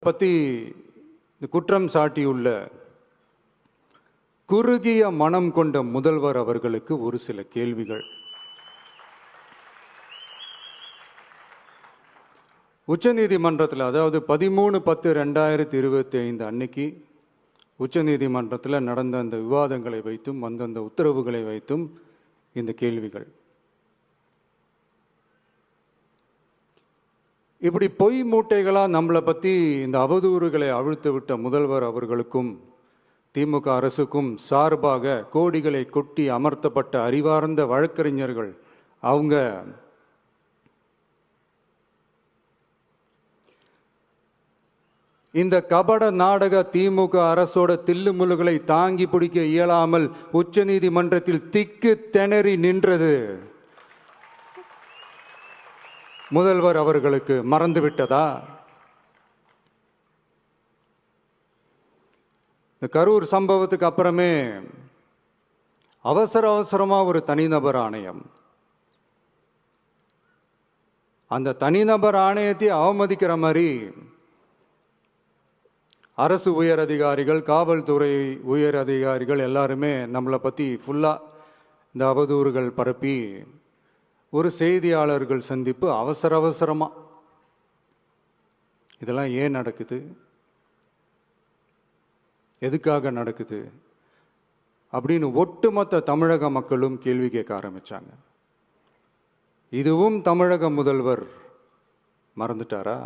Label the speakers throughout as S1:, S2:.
S1: பற்றி குற்றம் சாட்டியுள்ள குறுகிய மனம் கொண்ட முதல்வர் அவர்களுக்கு ஒரு சில கேள்விகள். உச்சநீதிமன்றத்தில், அதாவது 13/10/2025 அன்னைக்கு உச்சநீதிமன்றத்தில் நடந்த அந்த விவாதங்களை வைத்தும் அந்தந்த உத்தரவுகளை வைத்தும் இந்த கேள்விகள். இப்படி பொய் மூட்டைகளாக நம்மளை பற்றி இந்த அவதூறுகளை அவிழ்த்து விட்ட முதல்வர் அவர்களுக்கும் திமுக அரசுக்கும் சார்பாக கோடிகளை கொட்டி அமர்த்தப்பட்ட அறிவார்ந்த வழக்கறிஞர்கள் அவங்க இந்த கபட நாடக திமுக அரசோட தில்லுமுல்லுகளை தாங்கி பிடிக்க இயலாமல் உச்ச நீதிமன்றத்தில் திக்கு திணறி நின்றது முதல்வர் அவர்களுக்கு மறந்துவிட்டதா? இந்த கரூர் சம்பவத்துக்கு அப்புறமே அவசரமா ஒரு தனிநபர் ஆணையம், அந்த தனிநபர் ஆணையத்தை அவமதிக்கிற மாதிரி அரசு உயர் அதிகாரிகள், காவல்துறை உயர் அதிகாரிகள் எல்லாருமே நம்மளை பற்றி ஃபுல்லாக இந்த அவதூறுகள் பரப்பி ஒரு செய்தியாளர்கள் சந்திப்பு அவசரமாக. இதெல்லாம் ஏன் நடக்குது? எதுக்காக நடக்குது அப்படின்னு ஒட்டுமொத்த தமிழக மக்களும் கேள்வி கேட்க ஆரம்பிச்சாங்க. இதுவும் தமிழக முதல்வர் மறந்துட்டாரா?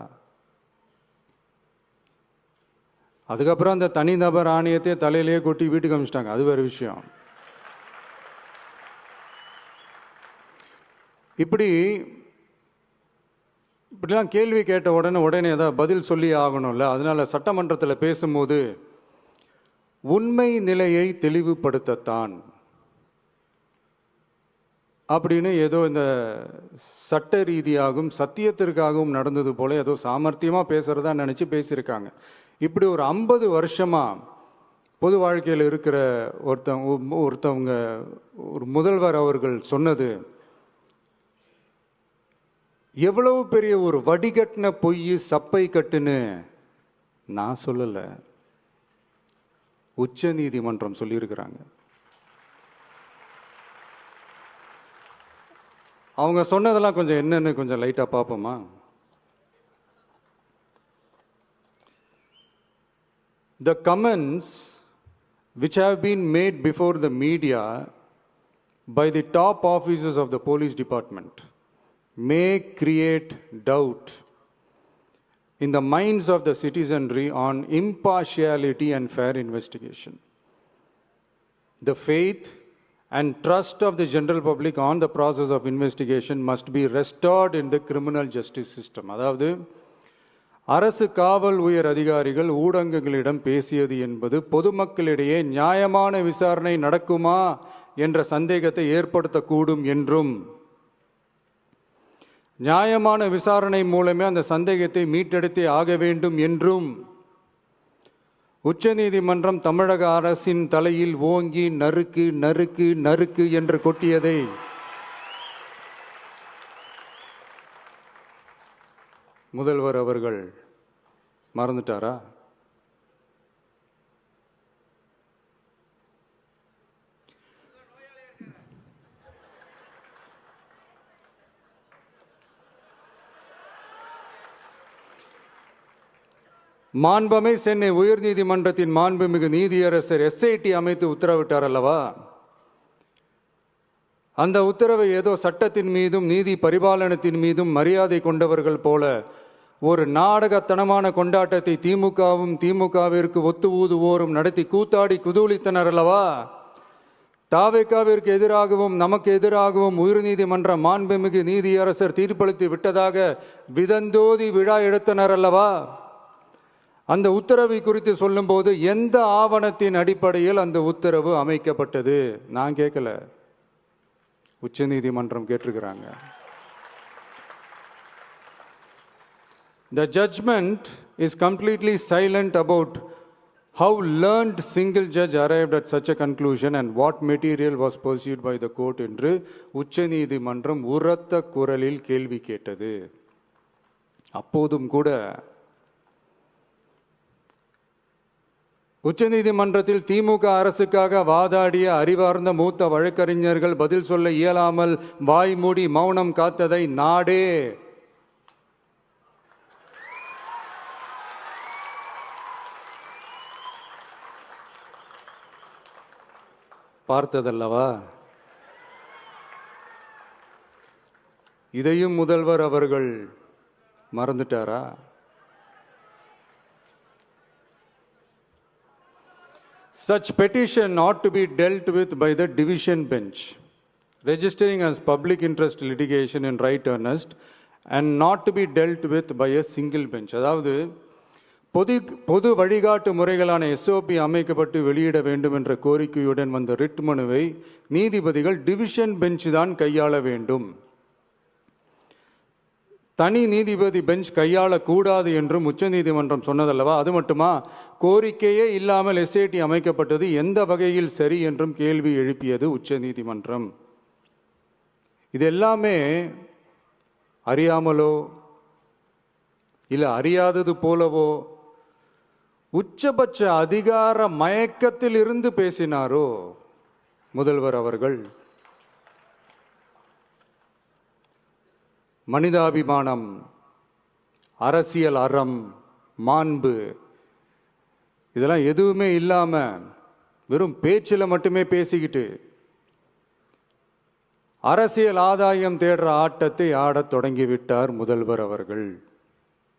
S1: அதுக்கப்புறம் அந்த தனிநபர் ஆணையத்தை தலையிலேயே கொட்டி வீட்டுக்கு அனுப்பிச்சிட்டாங்க. அது வேறு விஷயம். இப்படிலாம் கேள்வி கேட்ட உடனே ஏதாவது பதில் சொல்லி ஆகணும்ல. அதனால சட்டமன்றத்தில் பேசும்போது உண்மை நிலையை தெளிவுபடுத்தத்தான் அப்படின்னு ஏதோ இந்த சட்ட ரீதியாகவும் சத்தியத்திற்காகவும் நடந்தது போல ஏதோ சாமர்த்தியமாக பேசுறதா நினச்சி பேசியிருக்காங்க. இப்படி ஒரு 50 வருஷமா பொது வாழ்க்கையில் இருக்கிற ஒருத்தவங்க ஒரு முதல்வர் அவர்கள் சொன்னது எவ்வளவு பெரிய ஒரு வடிகட்டின பொய், சப்பை கட்டுன்னு நான் சொல்லலை, உச்ச நீதிமன்றம் சொல்லியிருக்கிறாங்க. அவங்க சொன்னதெல்லாம் கொஞ்சம் என்னன்னு கொஞ்சம் லைட்டா பார்ப்போமா? The comments which have been made before the media by the top officers of the police department may create doubt in the minds of the citizenry on impartiality and fair investigation. The faith and trust of the general public on the process of investigation must be restored in the criminal justice system. அதாவது அரசு காவல் உயர் அதிகாரிகள் ஊடகங்களிடம் பேசியது என்பது பொதுமக்களிடையே நியாயமான விசாரணை நடக்குமா என்ற சந்தேகத்தை ஏற்படுத்தக்கூடும் என்றும், நியாயமான விசாரணை மூலமே அந்த சந்தேகத்தை மீட்டெடுத்தே ஆக வேண்டும் என்றும் உச்ச நீதிமன்றம் தமிழக அரசின் தலையில் ஓங்கி நறுக்கு நறுக்கு நறுக்கு என்று கொட்டியதை முதல்வர் அவர்கள் மறந்துட்டாரா? மாண்புமை சென்னை உயர்நீதிமன்றத்தின் மாண்புமிகு நீதியரசர் SIT அமைத்து உத்தரவிட்டார் அல்லவா? அந்த உத்தரவை ஏதோ சட்டத்தின் மீதும் நீதி பரிபாலனத்தின் மீதும் மரியாதை கொண்டவர்கள் போல ஒரு நாடகத்தனமான கொண்டாட்டத்தை திமுகவிற்கு ஒத்து ஊதுவோரும் நடத்தி கூத்தாடி குதூளித்தனர் அல்லவா? தாவேகாவிற்கு எதிராகவும் நமக்கு எதிராகவும் உயர்நீதிமன்ற மாண்புமிகு நீதியரசர் தீர்ப்பளித்து விட்டதாக விதந்தோதி விழா எடுத்தனர் அல்லவா? அந்த உத்தரவை குறித்து சொல்லும்போது எந்த ஆவணத்தின் அடிப்படையில் அந்த உத்தரவு அமைக்கப்பட்டது? நான் கேட்கல, உச்ச நீதிமன்றம் கேட்டிருக்கிறாங்க. The judgment is completely silent about how learned single judge arrived at such a conclusion and what material was pursued by the court என்று உச்ச நீதிமன்றம் உரத்த குரலில் கேள்வி கேட்டது. அப்போதும் கூட உச்சநீதிமன்றத்தில் திமுக அரசுக்காக வாதாடிய அறிவார்ந்த மூத்த வழக்கறிஞர்கள் பதில் சொல்ல இயலாமல் வாய் மூடி மௌனம் காத்ததை நாடே பார்த்ததல்லவா? இதையும் முதல்வர் அவர்கள் மறந்துட்டாரா? Such petition ought to be dealt with by the division bench, registering as public interest litigation in right earnest and not to be dealt with by a single bench. அதாவது பொது வழிகாட்டு முறைகளான எஸ்ஓபி அமைக்கப்பட்டு வெளியிட வேண்டும் என்ற கோரிக்கையுடன் வந்த ரிட் மனுவை நீதிபதிகள் டிவிஷன் பெஞ்ச் தான் கையாள வேண்டும், தனி நீதிபதி பெஞ்ச் கையாளக்கூடாது என்றும் உச்சநீதிமன்றம் சொன்னதல்லவா? அது மட்டுமா, கோரிக்கையே இல்லாமல் எஸ்ஐடி அமைக்கப்பட்டது எந்த வகையில் சரி என்றும் கேள்வி எழுப்பியது உச்சநீதிமன்றம். இது எல்லாமே அறியாமலோ இல்லை அறியாதது போலவோ உச்சபட்ச அதிகார மயக்கத்தில் இருந்து பேசினாரோ முதல்வர் அவர்கள்? மனிதாபிமானம், அரசியல் அறம், மாண்பு இதெல்லாம் எதுவுமே இல்லாம வெறும் பேச்சில் மட்டுமே பேசிக்கிட்டு அரசியல் ஆதாயம் தேடுற ஆட்டத்தை ஆடத் தொடங்கிவிட்டார் முதல்வர் அவர்கள்.